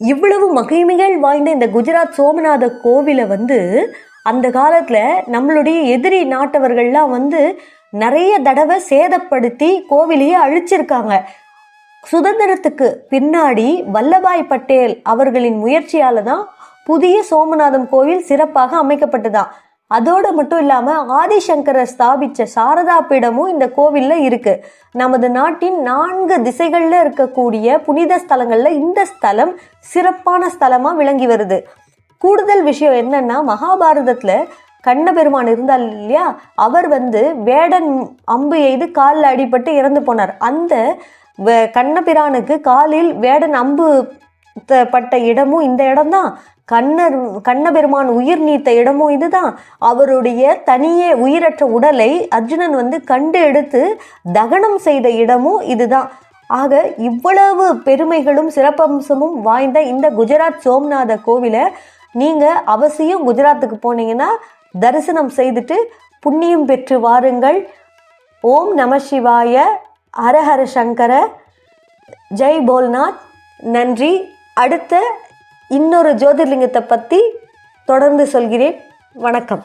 இவ்வளவு மகிமைகள் வாய்ந்த இந்த குஜராத் சோமநாத கோவிலை அந்த காலத்தில் நம்மளுடைய எதிரி நாட்டவர்கள்லாம் நிறைய தடவை சேதப்படுத்தி கோவிலையே அழிச்சிருக்காங்க. சுதந்திரத்துக்கு பின்னாடி வல்லபாய் பட்டேல் அவர்களின் முயற்சியால தான் புதிய சோமநாதம் கோவில் சிறப்பாக அமைக்கப்பட்டதான். அதோட மட்டும் இல்லாம ஆதிசங்கரர் ஸ்தாபிச்ச சாரதா பீடமும் இந்த கோவில்ல இருக்கு. நமது நாட்டின் 4 திசைகள்ல இருக்கக்கூடிய புனித ஸ்தலங்கள்ல இந்த ஸ்தலம் சிறப்பான ஸ்தலமா விளங்கி வருது. கூடுதல் விஷயம் என்னன்னா, மகாபாரதத்துல கண்ணபெருமான் இருந்தால் இல்லையா, அவர் வேடன் அம்பு எய்து காலில் அடிபட்டு இறந்து போனார். அந்த கண்ணபிரானுக்கு காலில் வேடன் அம்பு பட்ட இடமும் இந்த இடம்தான். கண்ணபெருமான் உயிர் நீத்த இடமும் இதுதான். அவருடைய தனியே உயிரற்ற உடலை அர்ஜுனன் கண்டு எடுத்து தகனம் செய்த இடமும் இதுதான். ஆக இவ்வளவு பெருமைகளும் சிறப்பம்சமும் வாய்ந்த இந்த குஜராத் சோம்நாத கோவிலை நீங்க அவசியம் குஜராத்துக்கு போனீங்கன்னா தரிசனம் செய்துட்டு புண்ணியம் பெற்று வாருங்கள். ஓம் நம சிவாய, ஹரஹர சங்கர, ஜெய் போல்நாத். நன்றி. அடுத்த இன்னொரு ஜோதிர்லிங்கத்தை பற்றி தொடர்ந்து சொல்கிறேன். வணக்கம்.